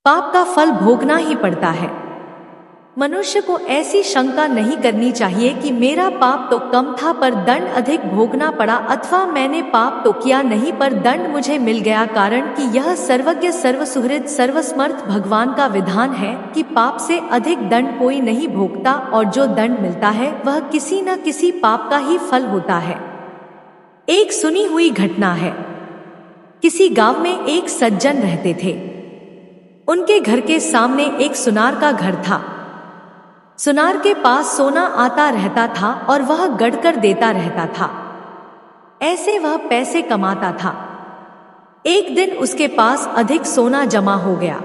पाप का फल भोगना ही पड़ता है। मनुष्य को ऐसी शंका नहीं करनी चाहिए कि मेरा पाप तो कम था पर दंड अधिक भोगना पड़ा, अथवा मैंने पाप तो किया नहीं पर दंड मुझे मिल गया, कारण कि यह सर्वज्ञ सर्वसुहृद सर्वसमर्थ भगवान का विधान है कि पाप से अधिक दंड कोई नहीं भोगता, और जो दंड मिलता है वह किसी न किसी पाप का ही फल होता है। एक सुनी हुई घटना है। किसी गांव में एक सज्जन रहते थे। उनके घर के सामने एक सुनार का घर था। सुनार के पास सोना आता रहता था और वह गढ़कर देता रहता था। ऐसे वह पैसे कमाता था। एक दिन उसके पास अधिक सोना जमा हो गया।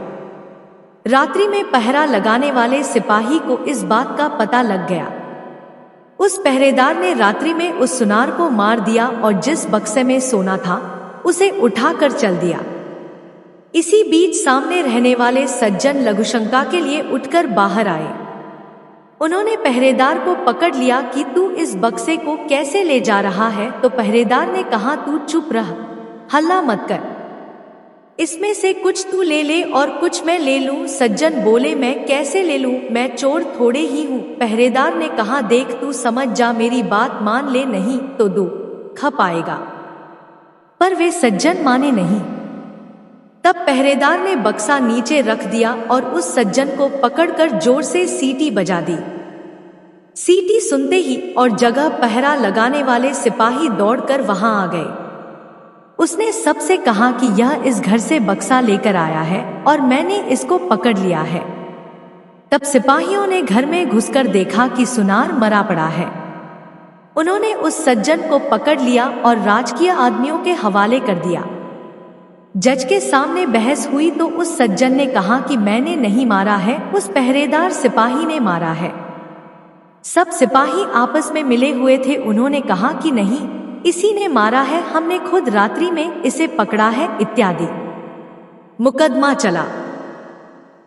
रात्रि में पहरा लगाने वाले सिपाही को इस बात का पता लग गया। उस पहरेदार ने रात्रि में उस सुनार को मार दिया और जिस बक्से में सोना था उसे उठाकर चल दिया। इसी बीच सामने रहने वाले सज्जन लघुशंका के लिए उठकर बाहर आए। उन्होंने पहरेदार को पकड़ लिया कि तू इस बक्से को कैसे ले जा रहा है? तो पहरेदार ने कहा, तू चुप रह, हल्ला मत कर, इसमें से कुछ तू ले ले और कुछ मैं ले लूं। सज्जन बोले, मैं कैसे ले लूं, मैं चोर थोड़े ही हूं। पहरेदार ने कहा, देख तू समझ जा, मेरी बात मान ले, नहीं तो दुख पाएगा। पर वे सज्जन माने नहीं। तब पहरेदार ने बक्सा नीचे रख दिया और उस सज्जन को पकड़कर जोर से सीटी बजा दी। सीटी सुनते ही और जगह पहरा लगाने वाले सिपाही दौड़कर वहां आ गए। उसने सबसे कहा कि यह इस घर से बक्सा लेकर आया है और मैंने इसको पकड़ लिया है। तब सिपाहियों ने घर में घुसकर देखा कि सुनार मरा पड़ा है। उन्होंने उस सज्जन को पकड़ लिया और राजकीय आदमियों के हवाले कर दिया। जज के सामने बहस हुई तो उस सज्जन ने कहा कि मैंने नहीं मारा है, उस पहरेदार सिपाही ने मारा है। सब सिपाही आपस में मिले हुए थे। उन्होंने कहा कि नहीं, इसी ने मारा है, हमने खुद रात्रि में इसे पकड़ा है, इत्यादि। मुकदमा चला।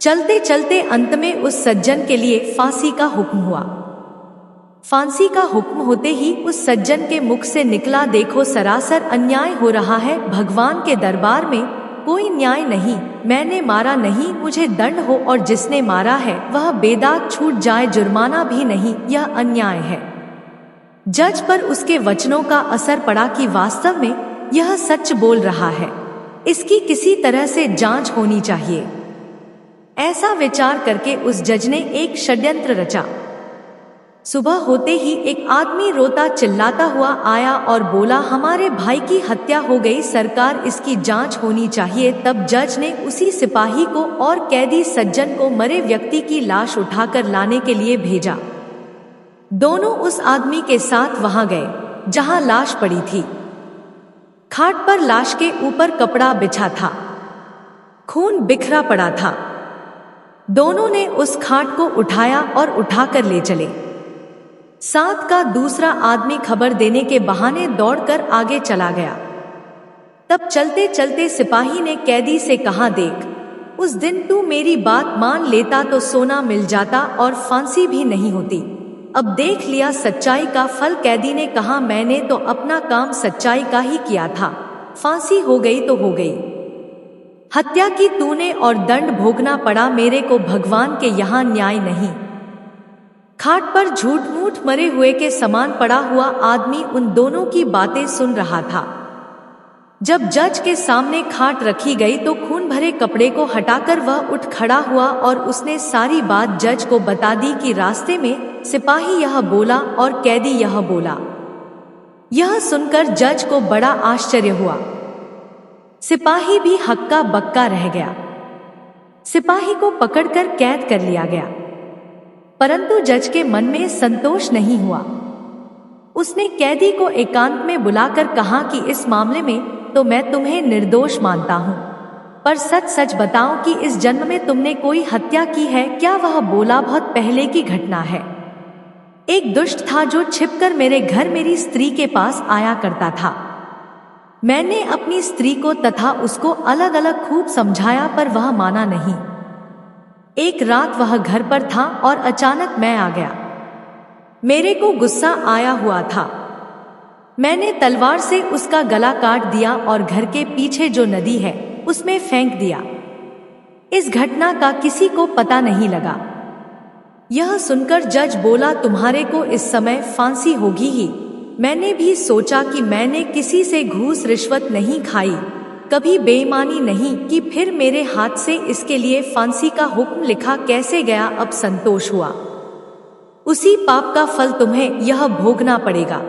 चलते चलते अंत में उस सज्जन के लिए फांसी का हुक्म हुआ। फांसी का हुक्म होते ही उस सज्जन के मुख से निकला, देखो सरासर अन्याय हो रहा है, भगवान के दरबार में कोई न्याय नहीं, मैंने मारा नहीं, मुझे दंड हो और जिसने मारा है वह बेदाग छूट जाए, जुर्माना भी नहीं, यह अन्याय है। जज पर उसके वचनों का असर पड़ा कि वास्तव में यह सच बोल रहा है, इसकी किसी तरह से जांच होनी चाहिए। ऐसा विचार करके उस जज ने एक षड्यंत्र रचा। सुबह होते ही एक आदमी रोता चिल्लाता हुआ आया और बोला, हमारे भाई की हत्या हो गई, सरकार इसकी जांच होनी चाहिए। तब जज ने उसी सिपाही को और कैदी सज्जन को मरे व्यक्ति की लाश उठाकर लाने के लिए भेजा। दोनों उस आदमी के साथ वहां गए जहां लाश पड़ी थी। खाट पर लाश के ऊपर कपड़ा बिछा था, खून बिखरा पड़ा था। दोनों ने उस खाट को उठाया और उठाकर ले चले। साथ का दूसरा आदमी खबर देने के बहाने दौड़कर आगे चला गया। तब चलते चलते सिपाही ने कैदी से कहा, देख उस दिन तू मेरी बात मान लेता तो सोना मिल जाता और फांसी भी नहीं होती। अब देख लिया सच्चाई का फल। कैदी ने कहा, मैंने तो अपना काम सच्चाई का ही किया था, फांसी हो गई तो हो गई, हत्या की तूने और दंड भोगना पड़ा, मेरे को भगवान के यहाँ न्याय नहीं। खाट पर झूठ मूठ मरे हुए के समान पड़ा हुआ आदमी उन दोनों की बातें सुन रहा था। जब जज के सामने खाट रखी गई तो खून भरे कपड़े को हटाकर वह उठ खड़ा हुआ और उसने सारी बात जज को बता दी कि रास्ते में सिपाही यह बोला और कैदी यह बोला। यह सुनकर जज को बड़ा आश्चर्य हुआ। सिपाही भी हक्का बक्का रह गया। सिपाही को पकड़कर कैद कर लिया गया, परंतु जज के मन में संतोष नहीं हुआ। उसने कैदी को एकांत में बुलाकर कहा कि इस मामले में तो मैं तुम्हें निर्दोष मानता हूँ, पर सच सच बताओ कि इस जन्म में तुमने कोई हत्या की है क्या? वह बोला, बहुत पहले की घटना है। एक दुष्ट था जो छिपकर मेरे घर मेरी स्त्री के पास आया करता था। मैंने अपनी स्त्री को तथा उसको अलग अलग खूब समझाया पर वह माना नहीं। एक रात वह घर पर था और अचानक मैं आ गया। मेरे को गुस्सा आया हुआ था। मैंने तलवार से उसका गला काट दिया और घर के पीछे जो नदी है उसमें फेंक दिया। इस घटना का किसी को पता नहीं लगा। यह सुनकर जज बोला, तुम्हारे को इस समय फांसी होगी ही। मैंने भी सोचा कि मैंने किसी से घूस रिश्वत नहीं खाई, कभी बेईमानी नहीं की, फिर मेरे हाथ से इसके लिए फांसी का हुक्म लिखा कैसे गया। अब संतोष हुआ। उसी पाप का फल तुम्हें यह भोगना पड़ेगा।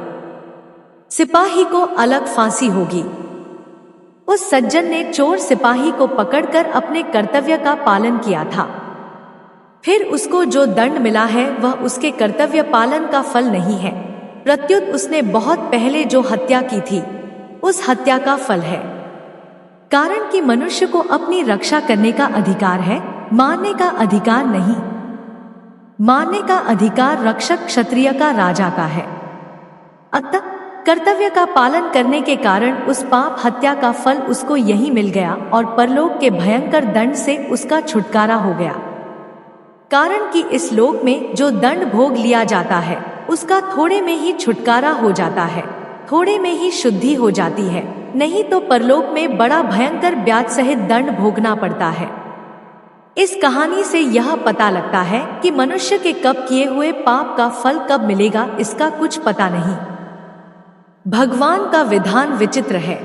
सिपाही को अलग फांसी होगी। उस सज्जन ने चोर सिपाही को पकड़कर अपने कर्तव्य का पालन किया था। फिर उसको जो दंड मिला है वह उसके कर्तव्य पालन का फल नहीं है, प्रत्युत उसने बहुत पहले जो हत्या की थी उस हत्या का फल है। कारण कि मनुष्य को अपनी रक्षा करने का अधिकार है, मारने का अधिकार नहीं। मारने का अधिकार रक्षक क्षत्रिय का, राजा का है। अतः कर्तव्य का पालन करने के कारण उस पाप हत्या का फल उसको यही मिल गया और परलोक के भयंकर दंड से उसका छुटकारा हो गया। कारण कि इस लोक में जो दंड भोग लिया जाता है उसका थोड़े में ही छुटकारा हो जाता है, थोड़े में ही शुद्धि हो जाती है, नहीं तो परलोक में बड़ा भयंकर ब्याज सहित दंड भोगना पड़ता है। इस कहानी से यह पता लगता है कि मनुष्य के कब किए हुए पाप का फल कब मिलेगा इसका कुछ पता नहीं। भगवान का विधान विचित्र है।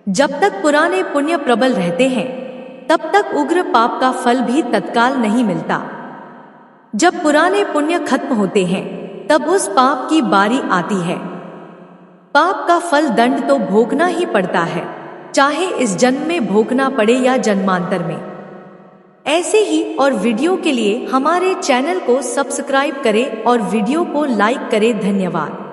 जब तक पुराने पुण्य प्रबल रहते हैं तब तक उग्र पाप का फल भी तत्काल नहीं मिलता। जब पुराने पुण्य खत्म होते हैं तब उस पाप की बारी आती है। पाप का फल दंड तो भोगना ही पड़ता है, चाहे इस जन्म में भोगना पड़े या जन्मांतर में। ऐसे ही और वीडियो के लिए हमारे चैनल को सब्सक्राइब करें और वीडियो को लाइक करें। धन्यवाद।